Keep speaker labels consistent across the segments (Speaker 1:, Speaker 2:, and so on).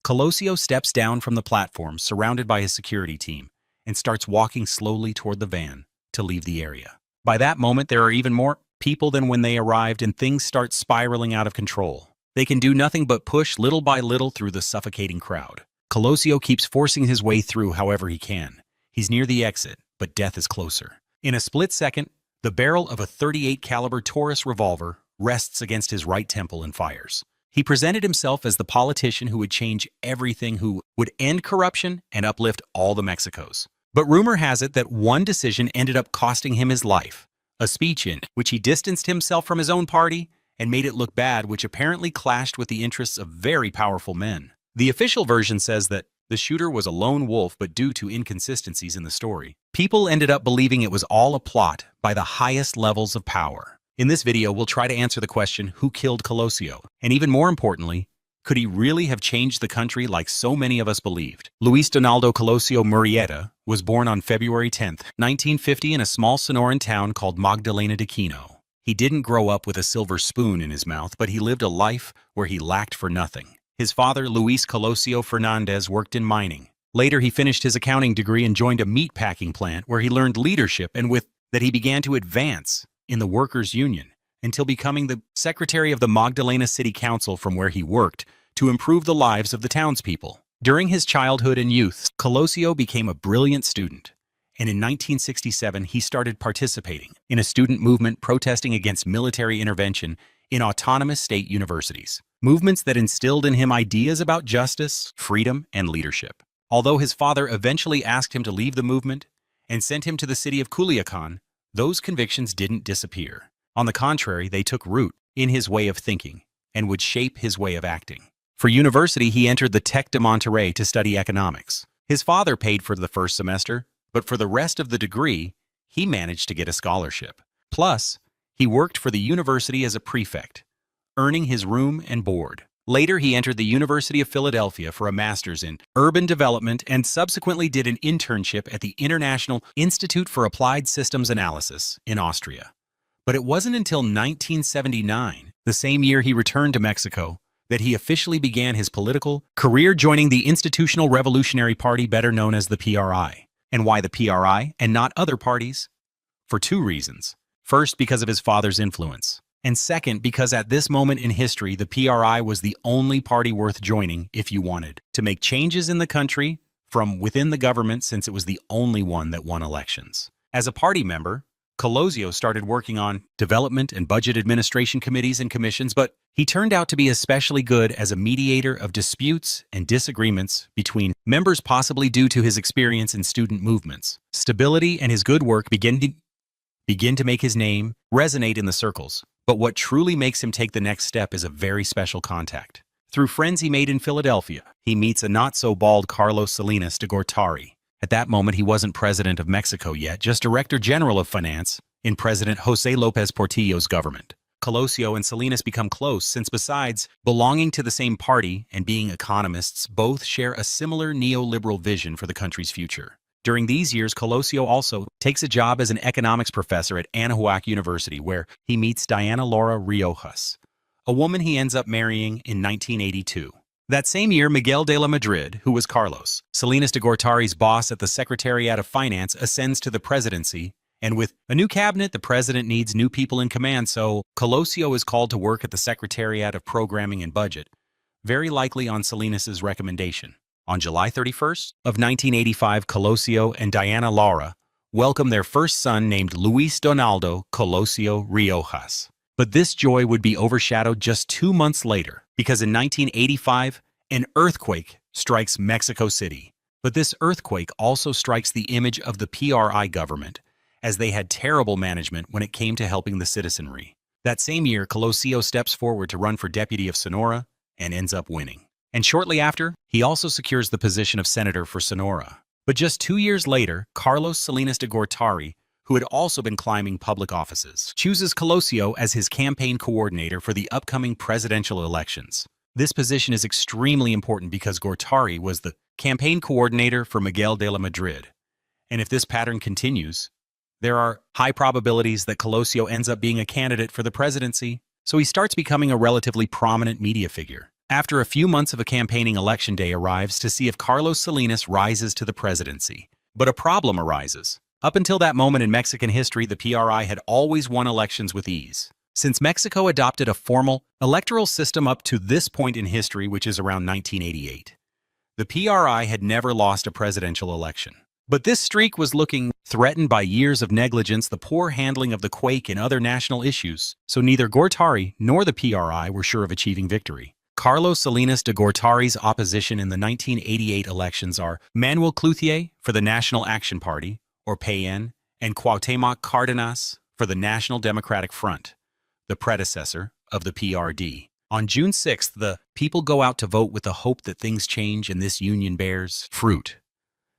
Speaker 1: Colosio steps down from the platform, surrounded by his security team, and starts walking slowly toward the van to leave the area. By that moment, there are even more people than when they arrived, and things start spiraling out of control. They can do nothing but push little by little through the suffocating crowd. Colosio keeps forcing his way through however he can. He's near the exit, but death is closer. In a split second, the barrel of a .38 caliber Taurus revolver rests against his right temple and fires. He presented himself as the politician who would change everything, who would end corruption and uplift all the Mexicos. But rumor has it that one decision ended up costing him his life, a speech in which he distanced himself from his own party and made it look bad, which apparently clashed with the interests of very powerful men. The official version says that the shooter was a lone wolf, but due to inconsistencies in the story, people ended up believing it was all a plot by the highest levels of power. In this video, we'll try to answer the question, who killed Colosio? And even more importantly, could he really have changed the country like so many of us believed? Luis Donaldo Colosio Murrieta was born on February 10, 1950 in a small Sonoran town called Magdalena de Quino. He didn't grow up with a silver spoon in his mouth, but he lived a life where he lacked for nothing. His father, Luis Colosio Fernandez, worked in mining. Later, he finished his accounting degree and joined a meat packing plant where he learned leadership, and with that he began to advance in the workers' union until becoming the secretary of the Magdalena City Council, from where he worked to improve the lives of the townspeople. During his childhood and youth, Colosio became a brilliant student, and in 1967 he started participating in a student movement protesting against military intervention in autonomous state universities, movements that instilled in him ideas about justice, freedom, and leadership. Although his father eventually asked him to leave the movement and sent him to the city of Culiacan, those convictions didn't disappear. On the contrary, they took root in his way of thinking and would shape his way of acting. For university, he entered the Tec de Monterrey to study economics. His father paid for the first semester, but for the rest of the degree, he managed to get a scholarship. Plus, he worked for the university as a prefect, earning his room and board. Later, he entered the University of Philadelphia for a master's in urban development and subsequently did an internship at the International Institute for Applied Systems Analysis in Austria. But it wasn't until 1979, the same year he returned to Mexico, that he officially began his political career, joining the Institutional Revolutionary Party, better known as the PRI. And why the PRI and not other parties? For two reasons. First, because of his father's influence. And second, because at this moment in history, the PRI was the only party worth joining if you wanted to make changes in the country from within the government, since it was the only one that won elections. As a party member, Colosio started working on development and budget administration committees and commissions, but he turned out to be especially good as a mediator of disputes and disagreements between members, possibly due to his experience in student movements. Stability and his good work begin to make his name resonate in the circles. But what truly makes him take the next step is a very special contact. Through friends he made in Philadelphia, he meets a not-so-bald Carlos Salinas de Gortari. At that moment, he wasn't president of Mexico yet, just director general of finance in President José López Portillo's government. Colosio and Salinas become close, since besides belonging to the same party and being economists, both share a similar neoliberal vision for the country's future. During these years, Colosio also takes a job as an economics professor at Anahuac University, where he meets Diana Laura Riojas, a woman he ends up marrying in 1982. That same year, Miguel de la Madrid, who was Carlos Salinas de Gortari's boss at the Secretariat of Finance, ascends to the presidency, and with a new cabinet, the president needs new people in command, so Colosio is called to work at the Secretariat of Programming and Budget, very likely on Salinas's recommendation. On July 31st of 1985, Colosio and Diana Laura welcomed their first son, named Luis Donaldo Colosio Riojas. But this joy would be overshadowed just 2 months later, because in 1985, an earthquake strikes Mexico City. But this earthquake also strikes the image of the PRI government, as they had terrible management when it came to helping the citizenry. That same year, Colosio steps forward to run for deputy of Sonora and ends up winning. And shortly after, he also secures the position of senator for Sonora. But just 2 years later, Carlos Salinas de Gortari, who had also been climbing public offices, chooses Colosio as his campaign coordinator for the upcoming presidential elections. This position is extremely important because Gortari was the campaign coordinator for Miguel de la Madrid. And if this pattern continues, there are high probabilities that Colosio ends up being a candidate for the presidency, so he starts becoming a relatively prominent media figure. After a few months of a campaigning, election day arrives to see if Carlos Salinas rises to the presidency. But a problem arises. Up until that moment in Mexican history, the PRI had always won elections with ease. Since Mexico adopted a formal electoral system up to this point in history, which is around 1988, the PRI had never lost a presidential election. But this streak was looking threatened by years of negligence, the poor handling of the quake, and other national issues, so neither Gortari nor the PRI were sure of achieving victory. Carlos Salinas de Gortari's opposition in the 1988 elections are Manuel Clouthier for the National Action Party, or PAN, and Cuauhtemoc Cárdenas for the National Democratic Front, the predecessor of the PRD. On June 6th, the people go out to vote with the hope that things change and this union bears fruit.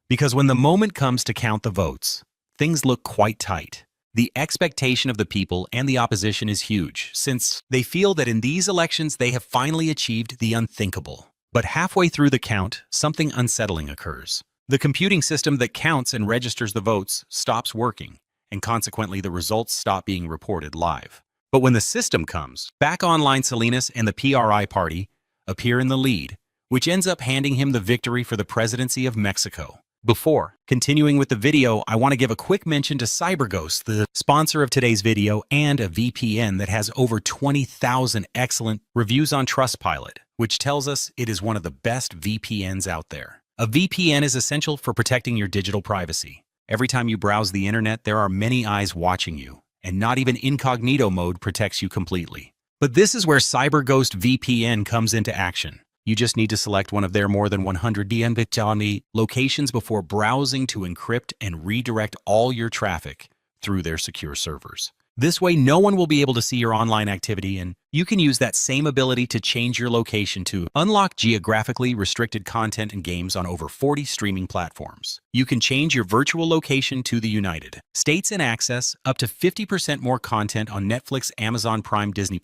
Speaker 1: Because when the moment comes to count the votes, things look quite tight. The expectation of the people and the opposition is huge, since they feel that in these elections they have finally achieved the unthinkable. But halfway through the count, something unsettling occurs. The computing system that counts and registers the votes stops working, and consequently the results stop being reported live. But when the system comes back online, Salinas and the PRI party appear in the lead, which ends up handing him the victory for the presidency of Mexico. Before continuing with the video, I want to give a quick mention to CyberGhost, the sponsor of today's video, and a VPN that has over 20,000 excellent reviews on Trustpilot, which tells us it is one of the best VPNs out there. A VPN is essential for protecting your digital privacy. Every time you browse the internet, there are many eyes watching you, and not even incognito mode protects you completely. But this is where CyberGhost VPN comes into action. You just need to select one of their more than 100 DNB locations before browsing to encrypt and redirect all your traffic through their secure servers. This way, no one will be able to see your online activity, and you can use that same ability to change your location to unlock geographically restricted content and games on over 40 streaming platforms. You can change your virtual location to the United States and access up to 50% more content on Netflix, Amazon Prime, Disney+,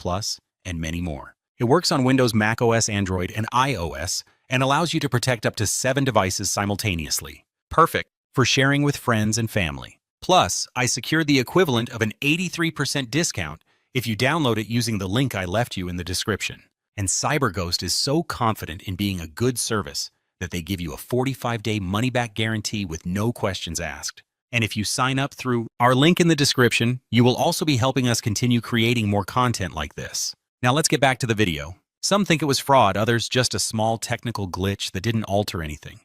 Speaker 1: and many more. It works on Windows, Mac OS, Android, and iOS, and allows you to protect up to 7 devices simultaneously. Perfect for sharing with friends and family. Plus, I secured the equivalent of an 83% discount if you download it using the link I left you in the description. And CyberGhost is so confident in being a good service that they give you a 45-day money-back guarantee with no questions asked. And if you sign up through our link in the description, you will also be helping us continue creating more content like this. Now let's get back to the video. Some think it was fraud, others just a small technical glitch that didn't alter anything.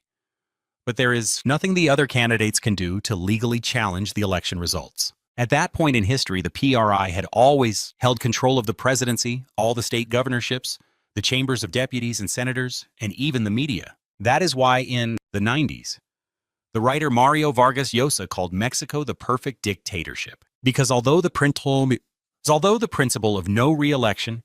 Speaker 1: But there is nothing the other candidates can do to legally challenge the election results. At that point in history, the PRI had always held control of the presidency, all the state governorships, the chambers of deputies and senators, and even the media. That is why in the 90s, the writer Mario Vargas Llosa called Mexico the perfect dictatorship. Because although the principle of no re-election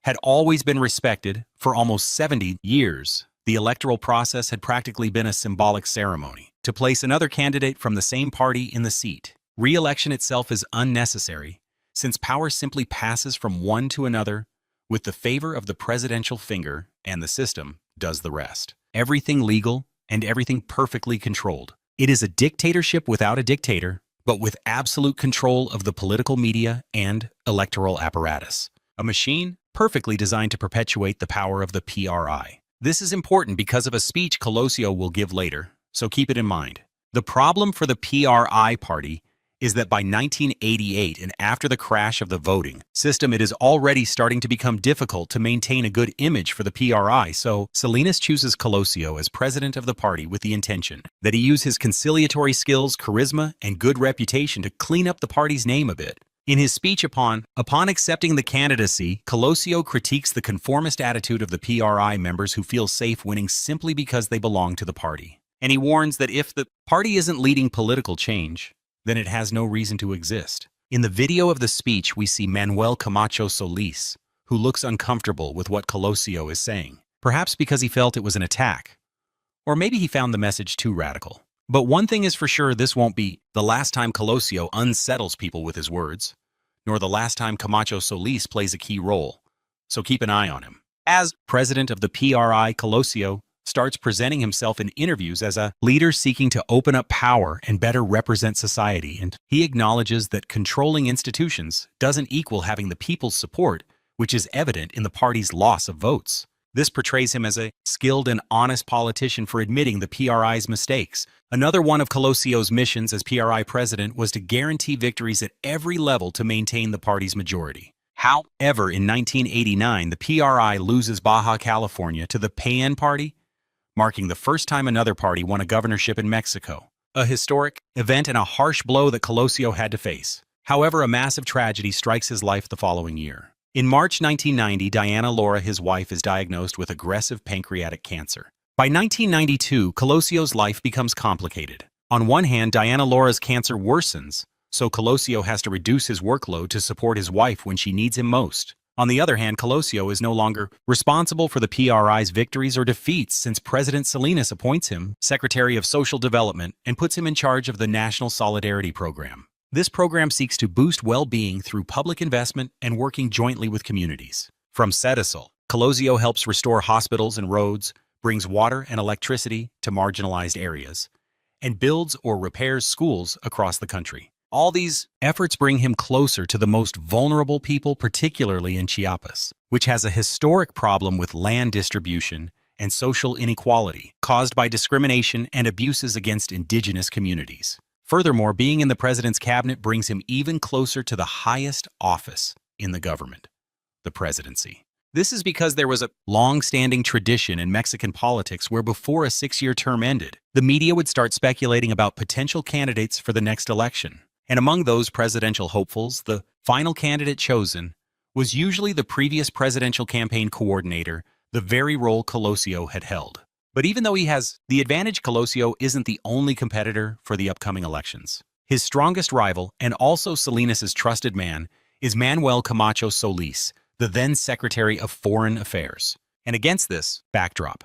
Speaker 1: had always been respected for almost 70 years, the electoral process had practically been a symbolic ceremony to place another candidate from the same party in the seat. Re-election itself is unnecessary, since power simply passes from one to another with the favor of the presidential finger, and the system does the rest. Everything legal and everything perfectly controlled. It is a dictatorship without a dictator, but with absolute control of the political media and electoral apparatus. A machine perfectly designed to perpetuate the power of the PRI. This is important because of a speech Colosio will give later, so keep it in mind. The problem for the PRI party is that by 1988 and after the crash of the voting system, it is already starting to become difficult to maintain a good image for the PRI, so Salinas chooses Colosio as president of the party with the intention that he use his conciliatory skills, charisma, and good reputation to clean up the party's name a bit. In his speech upon accepting the candidacy, Colosio critiques the conformist attitude of the PRI members who feel safe winning simply because they belong to the party. And he warns that if the party isn't leading political change, then it has no reason to exist. In the video of the speech, we see Manuel Camacho Solis, who looks uncomfortable with what Colosio is saying, perhaps because he felt it was an attack, or maybe he found the message too radical. But one thing is for sure, this won't be the last time Colosio unsettles people with his words, nor the last time Camacho Solis plays a key role, so keep an eye on him. As president of the PRI, Colosio starts presenting himself in interviews as a leader seeking to open up power and better represent society, and he acknowledges that controlling institutions doesn't equal having the people's support, which is evident in the party's loss of votes. This portrays him as a skilled and honest politician for admitting the PRI's mistakes. Another one of Colosio's missions as PRI president was to guarantee victories at every level to maintain the party's majority. However, in 1989, the PRI loses Baja California to the PAN party, marking the first time another party won a governorship in Mexico. A historic event and a harsh blow that Colosio had to face. However, a massive tragedy strikes his life the following year. In March 1990, Diana Laura, his wife, is diagnosed with aggressive pancreatic cancer. By 1992, Colosio's life becomes complicated. On one hand, Diana Laura's cancer worsens, so Colosio has to reduce his workload to support his wife when she needs him most. On the other hand, Colosio is no longer responsible for the PRI's victories or defeats since President Salinas appoints him Secretary of Social Development and puts him in charge of the National Solidarity Program. This program seeks to boost well-being through public investment and working jointly with communities. From Sedesal, Colosio helps restore hospitals and roads, brings water and electricity to marginalized areas, and builds or repairs schools across the country. All these efforts bring him closer to the most vulnerable people, particularly in Chiapas, which has a historic problem with land distribution and social inequality caused by discrimination and abuses against indigenous communities. Furthermore, being in the president's cabinet brings him even closer to the highest office in the government, the presidency. This is because there was a long-standing tradition in Mexican politics where before a 6-year term ended, the media would start speculating about potential candidates for the next election. And among those presidential hopefuls, the final candidate chosen was usually the previous presidential campaign coordinator, the very role Colosio had held. But even though he has the advantage, Colosio isn't the only competitor for the upcoming elections. His strongest rival, and also Salinas' trusted man, is Manuel Camacho Solis, the then Secretary of Foreign Affairs. And against this backdrop,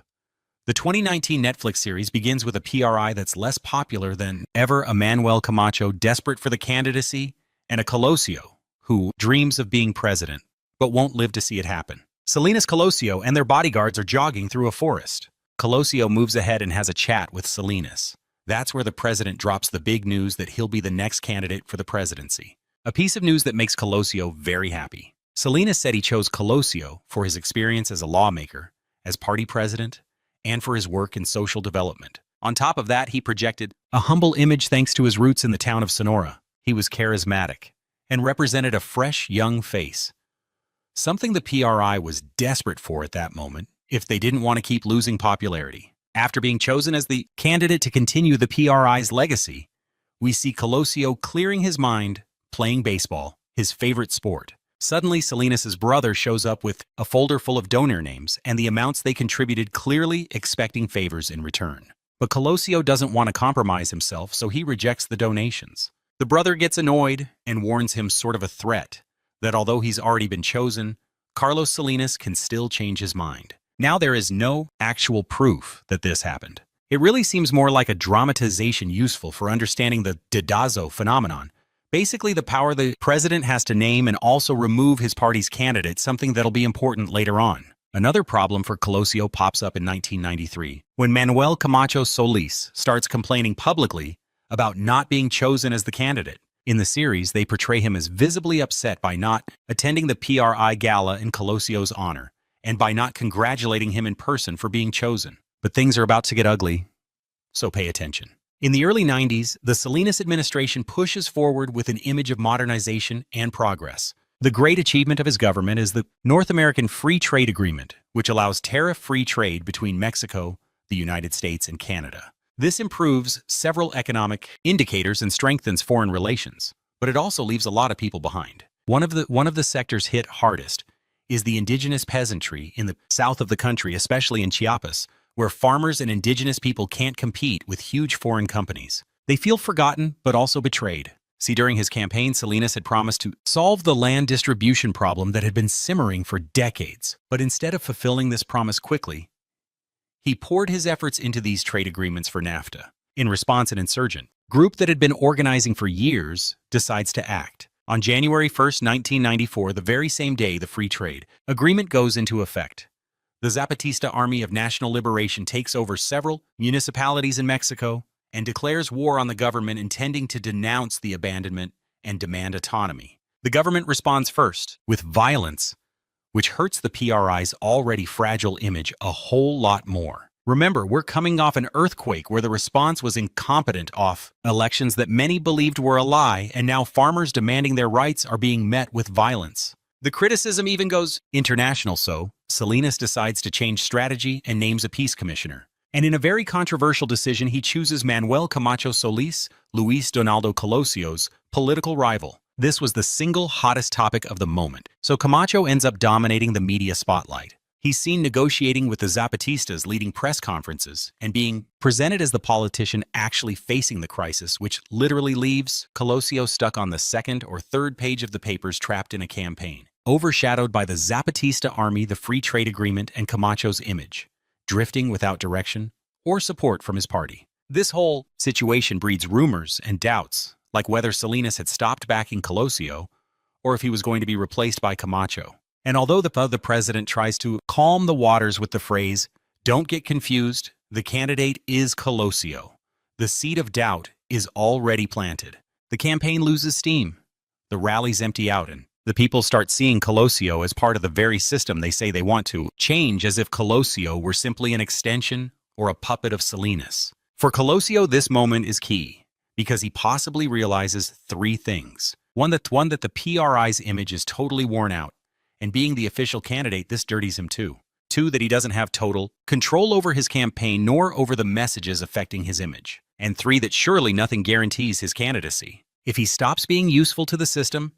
Speaker 1: the 2019 Netflix series begins with a PRI that's less popular than ever, a Manuel Camacho desperate for the candidacy, and a Colosio who dreams of being president, but won't live to see it happen. Salinas, Colosio, and their bodyguards are jogging through a forest. Colosio moves ahead and has a chat with Salinas. That's where the president drops the big news that he'll be the next candidate for the presidency. A piece of news that makes Colosio very happy. Salinas said he chose Colosio for his experience as a lawmaker, as party president, and for his work in social development. On top of that, he projected a humble image thanks to his roots in the town of Sonora. He was charismatic and represented a fresh, young face, something the PRI was desperate for at that moment if they didn't want to keep losing popularity. After being chosen as the candidate to continue the PRI's legacy, we see Colosio clearing his mind, playing baseball, his favorite sport. Suddenly, Salinas' brother shows up with a folder full of donor names and the amounts they contributed, clearly expecting favors in return. But Colosio doesn't want to compromise himself, so he rejects the donations. The brother gets annoyed and warns him, sort of a threat, that although he's already been chosen, Carlos Salinas can still change his mind. Now there is no actual proof that this happened. It really seems more like a dramatization useful for understanding the dedazo phenomenon. Basically, the power the president has to name and also remove his party's candidate, something that'll be important later on. Another problem for Colosio pops up in 1993, when Manuel Camacho Solis starts complaining publicly about not being chosen as the candidate. In the series, they portray him as visibly upset by not attending the PRI gala in Colosio's honor, and by not congratulating him in person for being chosen. But things are about to get ugly, so pay attention. In the early 90s, the Salinas administration pushes forward with an image of modernization and progress. The great achievement of his government is the North American Free Trade Agreement, which allows tariff-free trade between Mexico, the United States, and Canada. This improves several economic indicators and strengthens foreign relations, but it also leaves a lot of people behind. One of the sectors hit hardest is the indigenous peasantry in the south of the country, especially in Chiapas, where farmers and indigenous people can't compete with huge foreign companies. They feel forgotten, but also betrayed. See, during his campaign, Salinas had promised to solve the land distribution problem that had been simmering for decades. But instead of fulfilling this promise quickly, he poured his efforts into these trade agreements for NAFTA. In response, an insurgent group that had been organizing for years decides to act. On January 1st, 1994, the very same day the Free Trade Agreement goes into effect, the Zapatista Army of National Liberation takes over several municipalities in Mexico and declares war on the government, intending to denounce the abandonment and demand autonomy. The government responds first with violence, which hurts the PRI's already fragile image a whole lot more. Remember, we're coming off an earthquake where the response was incompetent off elections that many believed were a lie, and now farmers demanding their rights are being met with violence. The criticism even goes international, so Salinas decides to change strategy and names a peace commissioner. And in a very controversial decision, he chooses Manuel Camacho Solis, Luis Donaldo Colosio's political rival. This was the single hottest topic of the moment, so Camacho ends up dominating the media spotlight. He's seen negotiating with the Zapatistas, leading press conferences, and being presented as the politician actually facing the crisis, which literally leaves Colosio stuck on the second or third page of the papers, trapped in a campaign, overshadowed by the Zapatista army, the free trade agreement, and Camacho's image, drifting without direction or support from his party. This whole situation breeds rumors and doubts, like whether Salinas had stopped backing Colosio or if he was going to be replaced by Camacho. And although the president tries to calm the waters with the phrase, "Don't get confused, the candidate is Colosio," the seed of doubt is already planted. The campaign loses steam, the rallies empty out, and the people start seeing Colosio as part of the very system they say they want to change, as if Colosio were simply an extension or a puppet of Salinas. For Colosio, this moment is key, because he possibly realizes three things. One, that the PRI's image is totally worn out, and being the official candidate, this dirties him too. Two, that he doesn't have total control over his campaign nor over the messages affecting his image. And three, that surely nothing guarantees his candidacy. If he stops being useful to the system,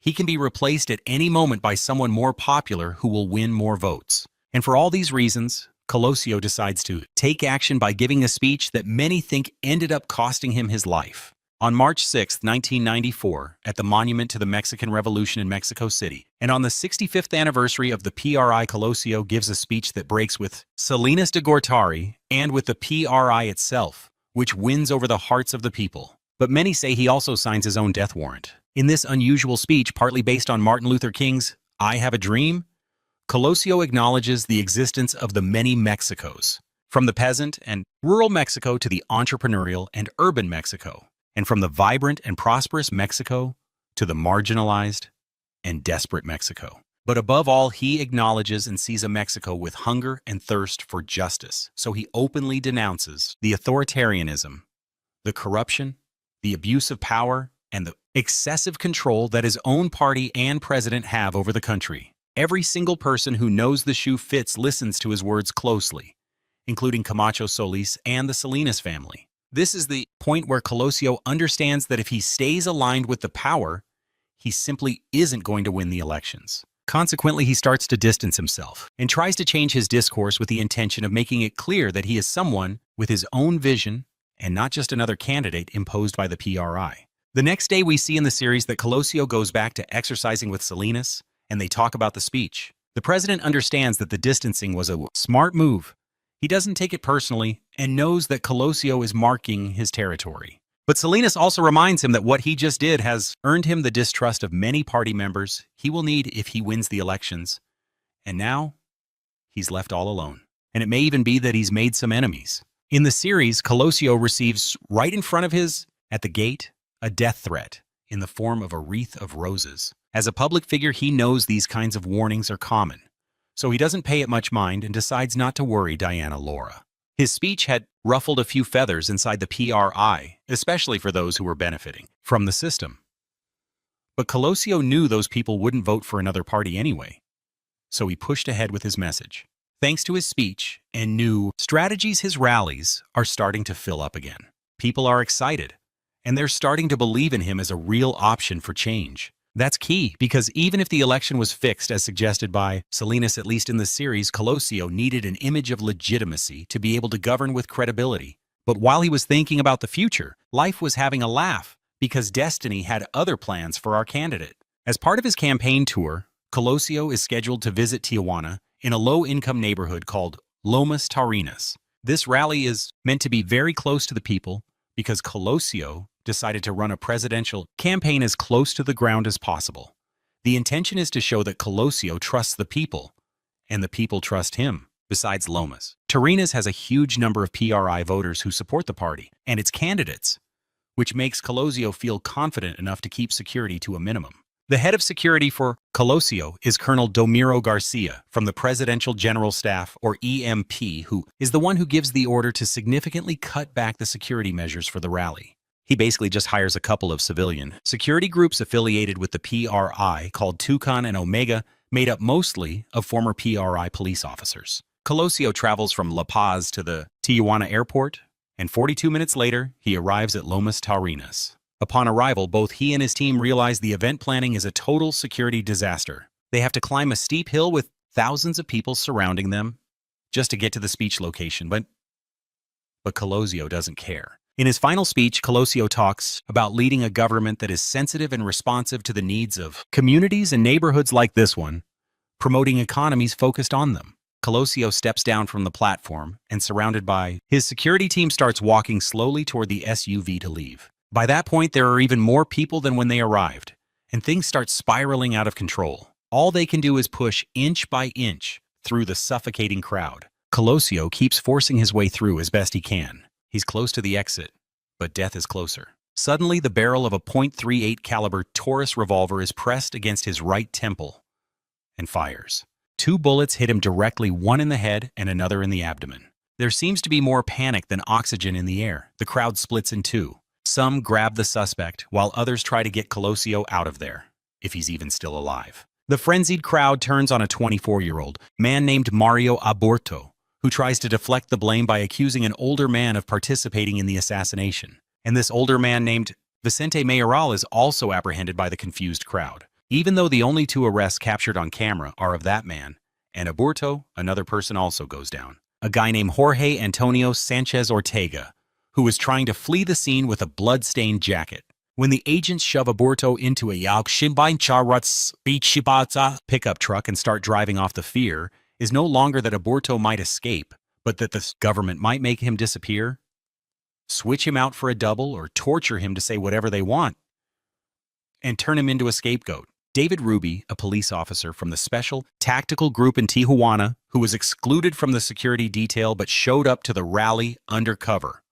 Speaker 1: he can be replaced at any moment by someone more popular who will win more votes. And for all these reasons, Colosio decides to take action by giving a speech that many think ended up costing him his life. On March 6, 1994, at the Monument to the Mexican Revolution in Mexico City, and on the 65th anniversary of the PRI, Colosio gives a speech that breaks with Salinas de Gortari and with the PRI itself, which wins over the hearts of the people. But many say he also signs his own death warrant. In this unusual speech, partly based on Martin Luther King's "I Have a Dream," Colosio acknowledges the existence of the many Mexicos, from the peasant and rural Mexico to the entrepreneurial and urban Mexico, and from the vibrant and prosperous Mexico to the marginalized and desperate Mexico. But above all, he acknowledges and sees a Mexico with hunger and thirst for justice. So he openly denounces the authoritarianism, the corruption, the abuse of power, and the excessive control that his own party and president have over the country. Every single person who knows the shoe fits listens to his words closely, including Camacho Solis and the Salinas family. This is the point where Colosio understands that if he stays aligned with the power, he simply isn't going to win the elections. Consequently, he starts to distance himself and tries to change his discourse with the intention of making it clear that he is someone with his own vision and not just another candidate imposed by the PRI. The next day, we see in the series that Colosio goes back to exercising with Salinas, and they talk about the speech. The president understands that the distancing was a smart move. He doesn't take it personally and knows that Colosio is marking his territory. But Salinas also reminds him that what he just did has earned him the distrust of many party members he will need if he wins the elections. And now, he's left all alone. And it may even be that he's made some enemies. In the series, Colosio receives right in front of at the gate, a death threat in the form of a wreath of roses. As a public figure, he knows these kinds of warnings are common, so he doesn't pay it much mind and decides not to worry Diana Laura. His speech had ruffled a few feathers inside the PRI, especially for those who were benefiting from the system. But Colosio knew those people wouldn't vote for another party anyway, so he pushed ahead with his message. Thanks to his speech and new strategies, his rallies are starting to fill up again. People are excited, and they're starting to believe in him as a real option for change. That's key, because even if the election was fixed as suggested by Salinas, at least in the series, Colosio needed an image of legitimacy to be able to govern with credibility. But while he was thinking about the future, life was having a laugh, because destiny had other plans for our candidate. As part of his campaign tour, Colosio is scheduled to visit Tijuana in a low-income neighborhood called Lomas Taurinas. This rally is meant to be very close to the people because Colosio decided to run a presidential campaign as close to the ground as possible. The intention is to show that Colosio trusts the people, and the people trust him. Besides Lomas, Taurinas has a huge number of PRI voters who support the party and its candidates, which makes Colosio feel confident enough to keep security to a minimum. The head of security for Colosio is Colonel Domiro Garcia from the Presidential General Staff, or EMP, who is the one who gives the order to significantly cut back the security measures for the rally. He basically just hires a couple of civilian security groups affiliated with the PRI called Tucson and Omega, made up mostly of former PRI police officers. Colosio travels from La Paz to the Tijuana airport, and 42 minutes later, he arrives at Lomas Taurinas. Upon arrival, both he and his team realize the event planning is a total security disaster. They have to climb a steep hill with thousands of people surrounding them just to get to the speech location, but Colosio doesn't care. In his final speech, Colosio talks about leading a government that is sensitive and responsive to the needs of communities and neighborhoods like this one, promoting economies focused on them. Colosio steps down from the platform and, surrounded by his security team, starts walking slowly toward the SUV to leave. By that point, there are even more people than when they arrived, and things start spiraling out of control. All they can do is push inch by inch through the suffocating crowd. Colosio keeps forcing his way through as best he can. He's close to the exit, but death is closer. Suddenly, the barrel of a .38 caliber Taurus revolver is pressed against his right temple and fires. 2 bullets hit him directly, one in the head and another in the abdomen. There seems to be more panic than oxygen in the air. The crowd splits in two. Some grab the suspect, while others try to get Colosio out of there, if he's even still alive. The frenzied crowd turns on a 24-year-old man named Mario Aburto, who tries to deflect the blame by accusing an older man of participating in the assassination. And this older man named Vicente Mayoral is also apprehended by the confused crowd, even though the only 2 arrests captured on camera are of that man. And Aburto, another person, also goes down. A guy named Jorge Antonio Sanchez Ortega, who was trying to flee the scene with a blood-stained jacket. When the agents shove Aburto into a pickup truck and start driving off, the fear is no longer that Aburto might escape, but that the government might make him disappear, switch him out for a double, or torture him to say whatever they want, and turn him into a scapegoat. David Ruby, a police officer from the Special Tactical Group in Tijuana, who was excluded from the security detail but showed up to the rally undercover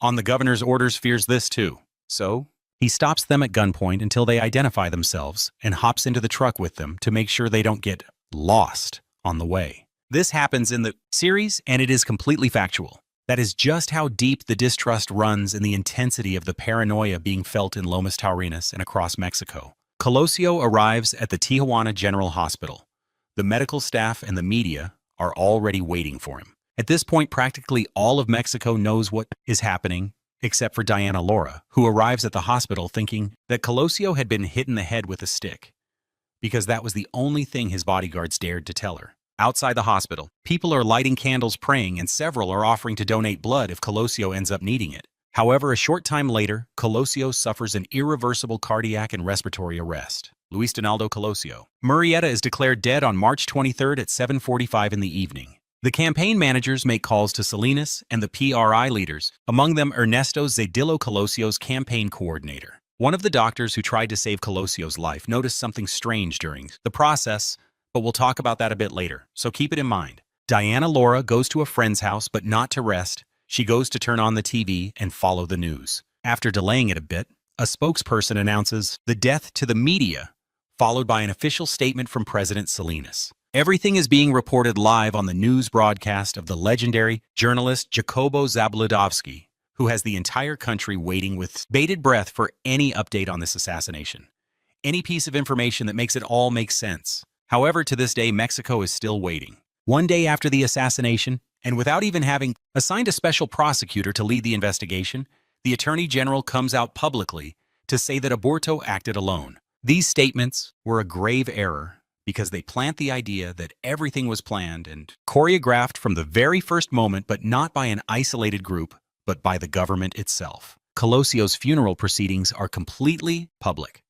Speaker 1: on the governor's orders, fears this too. So he stops them at gunpoint until they identify themselves and hops into the truck with them to make sure they don't get lost on the way. This happens in the series, and it is completely factual. That is just how deep the distrust runs and the intensity of the paranoia being felt in Lomas Taurinas and across Mexico. Colosio arrives at the Tijuana General Hospital. The medical staff and the media are already waiting for him. At this point, practically all of Mexico knows what is happening, except for Diana Laura, who arrives at the hospital thinking that Colosio had been hit in the head with a stick, because that was the only thing his bodyguards dared to tell her. Outside the hospital, people are lighting candles, praying, and several are offering to donate blood if Colosio ends up needing it. However, a short time later, Colosio suffers an irreversible cardiac and respiratory arrest. Luis Donaldo Colosio. Murrieta is declared dead on March 23rd at 7:45 in the evening. The campaign managers make calls to Salinas and the PRI leaders, among them Ernesto Zedillo, Colosio's campaign coordinator. One of the doctors who tried to save Colosio's life noticed something strange during the process, but we'll talk about that a bit later, so keep it in mind. Diana Laura goes to a friend's house, but not to rest. She goes to turn on the TV and follow the news. After delaying it a bit, a spokesperson announces the death to the media, followed by an official statement from President Salinas. Everything is being reported live on the news broadcast of the legendary journalist Jacobo Zabludovsky, who has the entire country waiting with bated breath for any update on this assassination. Any piece of information that makes it all make sense. However, to this day, Mexico is still waiting. One day after the assassination, and without even having assigned a special prosecutor to lead the investigation, the Attorney General comes out publicly to say that Aburto acted alone. These statements were a grave error because they plant the idea that everything was planned and choreographed from the very first moment, but not by an isolated group, but by the government itself. Colosio's funeral proceedings are completely public,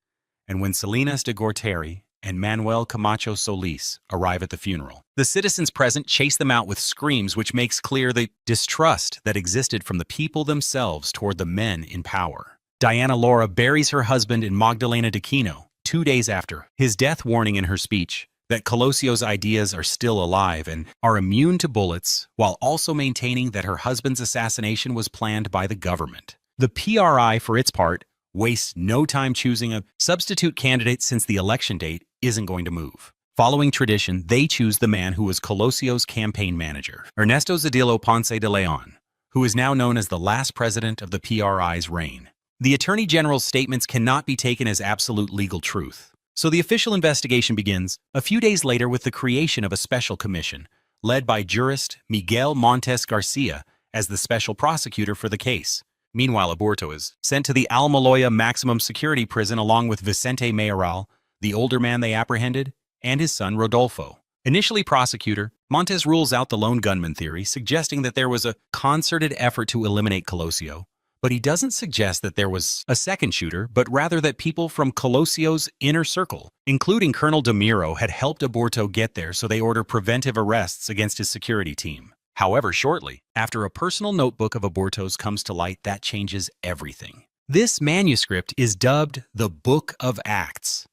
Speaker 1: and when Salinas de Gortari and Manuel Camacho Solis arrive at the funeral, the citizens present chase them out with screams, which makes clear the distrust that existed from the people themselves toward the men in power. Diana Laura buries her husband in Magdalena de Quino 2 days after his death, warning in her speech that Colosio's ideas are still alive and are immune to bullets, while also maintaining that her husband's assassination was planned by the government. The PRI, for its part, wastes no time choosing a substitute candidate since the election date isn't going to move. Following tradition, they choose the man who was Colosio's campaign manager, Ernesto Zedillo Ponce de Leon, who is now known as the last president of the PRI's reign. The Attorney General's statements cannot be taken as absolute legal truth. So the official investigation begins a few days later with the creation of a special commission, led by jurist Miguel Montes Garcia as the special prosecutor for the case. Meanwhile, Aburto is sent to the Almoloya maximum security prison along with Vicente Mayoral, the older man they apprehended, and his son Rodolfo. Initially prosecutor, Montes rules out the lone gunman theory, suggesting that there was a concerted effort to eliminate Colosio, but he doesn't suggest that there was a second shooter, but rather that people from Colosio's inner circle, including Colonel Demiro, had helped Aburto get there, so they order preventive arrests against his security team. However, shortly after a personal notebook of Aburto's comes to light, that changes everything. This manuscript is dubbed the Book of Acts,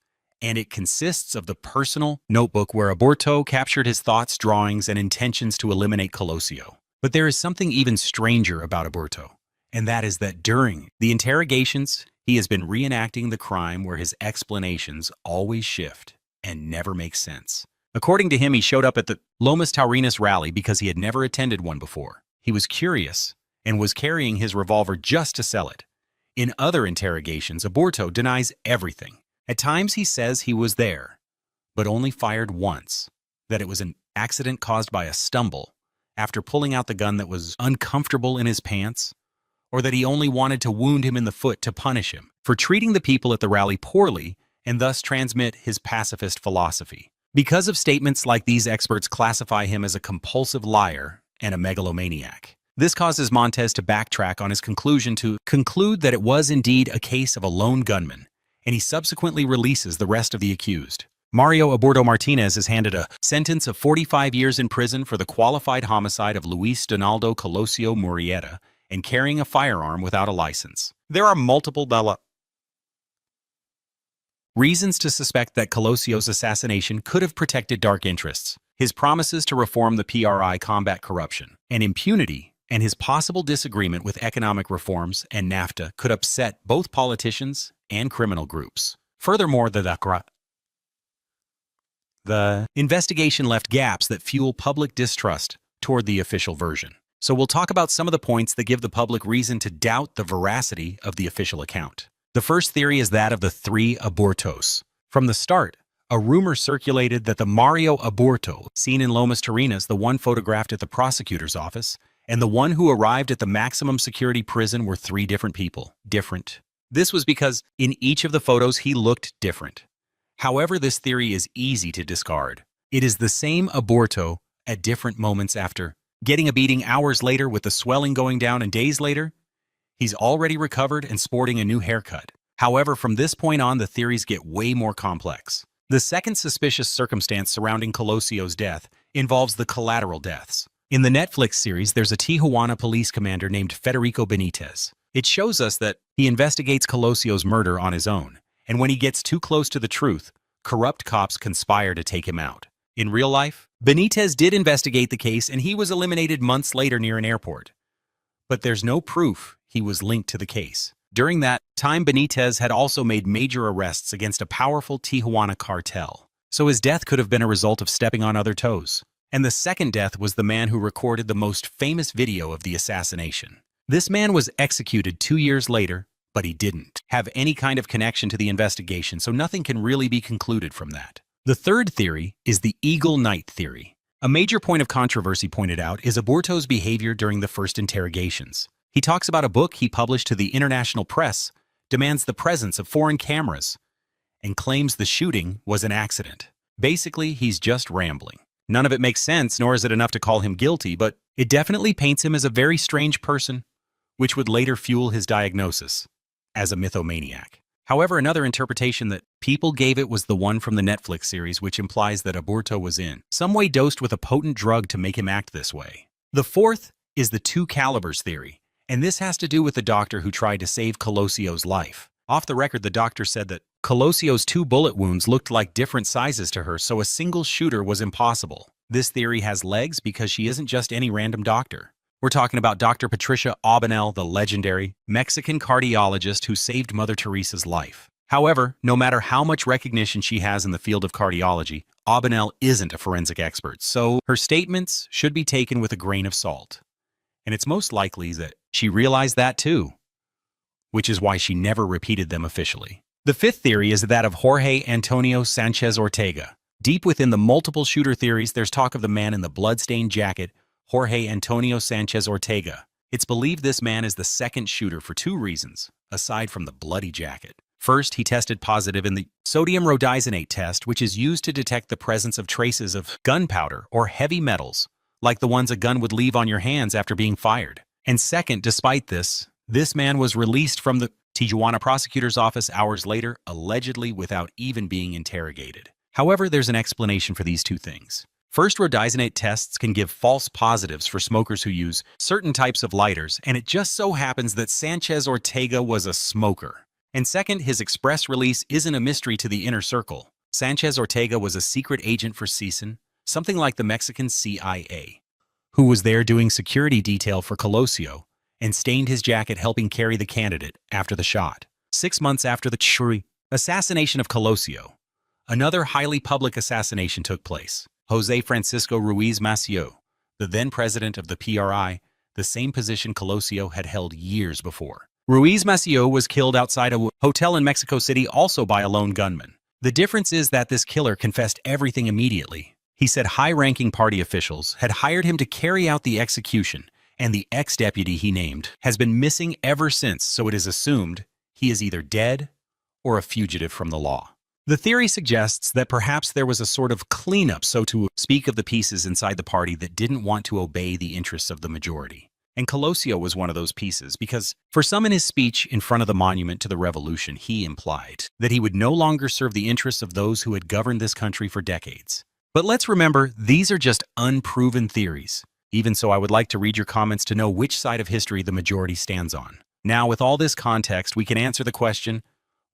Speaker 1: and it consists of the personal notebook where Aburto captured his thoughts, drawings, and intentions to eliminate Colosio. But there is something even stranger about Aburto, and that is that during the interrogations, he has been reenacting the crime where his explanations always shift and never make sense. According to him, he showed up at the Lomas Taurinas rally because he had never attended one before. He was curious and was carrying his revolver just to sell it. In other interrogations, Aburto denies everything. At times he says he was there, but only fired once, that it was an accident caused by a stumble after pulling out the gun that was uncomfortable in his pants, or that he only wanted to wound him in the foot to punish him for treating the people at the rally poorly and thus transmit his pacifist philosophy. Because of statements like these, experts classify him as a compulsive liar and a megalomaniac. This causes Montes to backtrack on his conclusion to conclude that it was indeed a case of a lone gunman, and he subsequently releases the rest of the accused. Mario Aburto Martinez is handed a sentence of 45 years in prison for the qualified homicide of Luis Donaldo Colosio Murrieta and carrying a firearm without a license. There are multiple reasons to suspect that Colosio's assassination could have protected dark interests. His promises to reform the PRI, combat corruption and impunity, and his possible disagreement with economic reforms and NAFTA could upset both politicians and criminal groups. Furthermore, the investigation left gaps that fuel public distrust toward the official version. So we'll talk about some of the points that give the public reason to doubt the veracity of the official account. The first theory is that of the three Aburtos. From the start, a rumor circulated that the Mario Aburto, seen in Lomas Taurinas, the one photographed at the prosecutor's office, and the one who arrived at the maximum security prison were three different people. This was because in each of the photos he looked different. However, this theory is easy to discard. It is the same Aburto at different moments after getting a beating, hours later with the swelling going down, and days later, he's already recovered and sporting a new haircut. However, from this point on, the theories get way more complex. The second suspicious circumstance surrounding Colosio's death involves the collateral deaths. In the Netflix series, there's a Tijuana police commander named Federico Benitez. It shows us that he investigates Colosio's murder on his own, and when he gets too close to the truth, corrupt cops conspire to take him out. In real life, Benitez did investigate the case, and he was eliminated months later near an airport. But there's no proof he was linked to the case. During that time, Benitez had also made major arrests against a powerful Tijuana cartel, so his death could have been a result of stepping on other toes. And the second death was the man who recorded the most famous video of the assassination. This man was executed 2 years later, but he didn't have any kind of connection to the investigation, so nothing can really be concluded from that. The third theory is the Eagle Knight theory. A major point of controversy pointed out is Aburto's behavior during the first interrogations. He talks about a book he published to the international press, demands the presence of foreign cameras, and claims the shooting was an accident. Basically, he's just rambling. None of it makes sense, nor is it enough to call him guilty, but it definitely paints him as a very strange person, which would later fuel his diagnosis as a mythomaniac. However, another interpretation that people gave it was the one from the Netflix series, which implies that Aburto was in some way dosed with a potent drug to make him act this way. The fourth is the two calibers theory, and this has to do with the doctor who tried to save Colosio's life. Off the record, the doctor said that Colosio's 2 bullet wounds looked like different sizes to her, so a single shooter was impossible. This theory has legs because she isn't just any random doctor. We're talking about Dr. Patricia Aubinel, the legendary Mexican cardiologist who saved Mother Teresa's life. However, no matter how much recognition she has in the field of cardiology, Aubinel isn't a forensic expert, so her statements should be taken with a grain of salt. And it's most likely that she realized that too, which is why she never repeated them officially. The fifth theory is that of Jorge Antonio Sanchez Ortega. Deep within the multiple shooter theories, there's talk of the man in the blood-stained jacket, Jorge Antonio Sanchez Ortega. It's believed this man is the second shooter for two reasons, aside from the bloody jacket. First, he tested positive in the sodium rhodizonate test, which is used to detect the presence of traces of gunpowder or heavy metals, like the ones a gun would leave on your hands after being fired. And second, despite this man was released from the Tijuana prosecutor's office hours later, allegedly without even being interrogated. However, there's an explanation for these two things. First, rhodizonate tests can give false positives for smokers who use certain types of lighters, and it just so happens that Sanchez Ortega was a smoker. And second, his express release isn't a mystery to the inner circle. Sanchez Ortega was a secret agent for CISN, something like the Mexican CIA, who was there doing security detail for Colosio, and stained his jacket helping carry the candidate after the shot. 6 months after the assassination of Colosio, another highly public assassination took place. Jose Francisco Ruiz Massieu, the then president of the PRI, the same position Colosio had held years before. Ruiz Massieu was killed outside a hotel in Mexico City, also by a lone gunman. The difference is that this killer confessed everything immediately. He said high-ranking party officials had hired him to carry out the execution, and the ex-deputy he named has been missing ever since, so it is assumed he is either dead or a fugitive from the law. The theory suggests that perhaps there was a sort of cleanup, so to speak, of the pieces inside the party that didn't want to obey the interests of the majority. And Colosio was one of those pieces, because for some in his speech in front of the monument to the revolution, he implied that he would no longer serve the interests of those who had governed this country for decades. But let's remember, these are just unproven theories. Even so, I would like to read your comments to know which side of history the majority stands on. Now, with all this context, we can answer the question,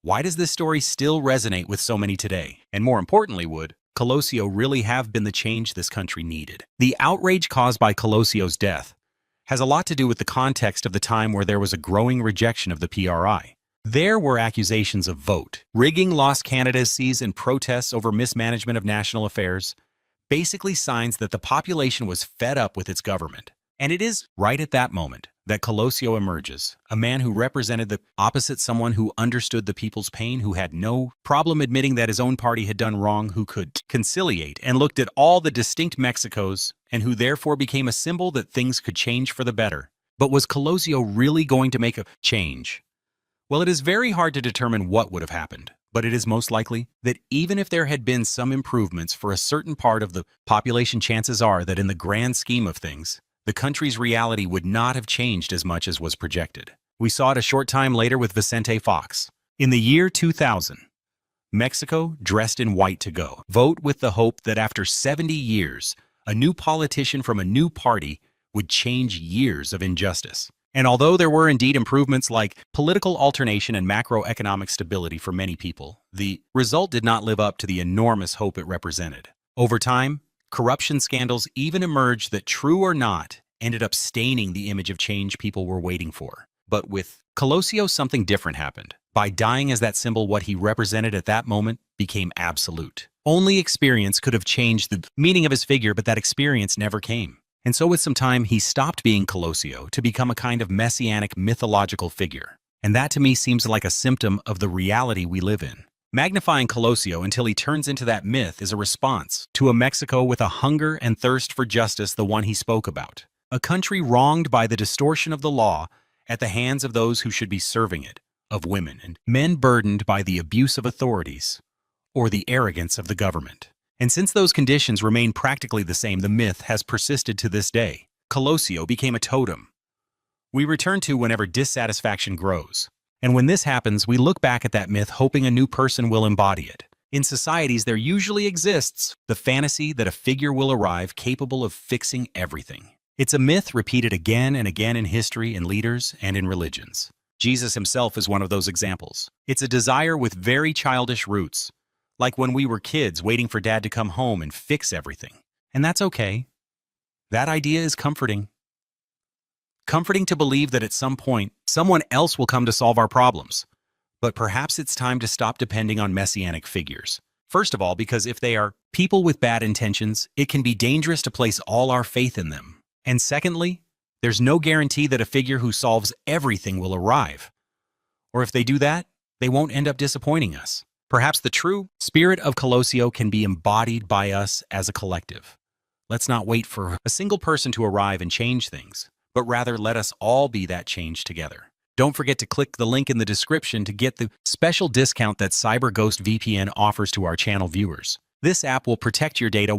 Speaker 1: why does this story still resonate with so many today? And more importantly, would Colosio really have been the change this country needed? The outrage caused by Colosio's death has a lot to do with the context of the time where there was a growing rejection of the PRI. There were accusations of vote rigging, lost candidacies, and protests over mismanagement of national affairs, basically signs that the population was fed up with its government. And it is right at that moment that Colosio emerges, a man who represented the opposite, someone who understood the people's pain, who had no problem admitting that his own party had done wrong, who could conciliate and looked at all the distinct Mexicos, and who therefore became a symbol that things could change for the better. But was Colosio really going to make a change? Well, it is very hard to determine what would have happened, but it is most likely that even if there had been some improvements for a certain part of the population, chances are that in the grand scheme of things, the country's reality would not have changed as much as was projected. We saw it a short time later with Vicente Fox. In the year 2000, Mexico dressed in white to go vote with the hope that after 70 years, a new politician from a new party would change years of injustice. And although there were indeed improvements like political alternation and macroeconomic stability for many people, the result did not live up to the enormous hope it represented. Over time, corruption scandals even emerged that, true or not, ended up staining the image of change people were waiting for. But with Colosio, something different happened. By dying as that symbol, what he represented at that moment became absolute. Only experience could have changed the meaning of his figure, but that experience never came. And so with some time, he stopped being Colosio to become a kind of messianic mythological figure. And that to me seems like a symptom of the reality we live in. Magnifying Colosio until he turns into that myth is a response to a Mexico with a hunger and thirst for justice, the one he spoke about. A country wronged by the distortion of the law at the hands of those who should be serving it, of women and men burdened by the abuse of authorities or the arrogance of the government. And since those conditions remain practically the same, the myth has persisted to this day. Colosio became a totem we return to whenever dissatisfaction grows. And when this happens, we look back at that myth hoping a new person will embody it. In societies, there usually exists the fantasy that a figure will arrive capable of fixing everything. It's a myth repeated again and again in history, in leaders, and in religions. Jesus himself is one of those examples. It's a desire with very childish roots, like when we were kids waiting for dad to come home and fix everything. And that's okay. That idea is comforting. comforting to believe that at some point, someone else will come to solve our problems. But perhaps it's time to stop depending on messianic figures. First of all, because if they are people with bad intentions, it can be dangerous to place all our faith in them. And secondly, there's no guarantee that a figure who solves everything will arrive. Or if they do that, they won't end up disappointing us. Perhaps the true spirit of Colosio can be embodied by us as a collective. Let's not wait for a single person to arrive and change things, but rather let us all be that change together. Don't forget to click the link in the description to get the special discount that CyberGhost VPN offers to our channel viewers. This app will protect your data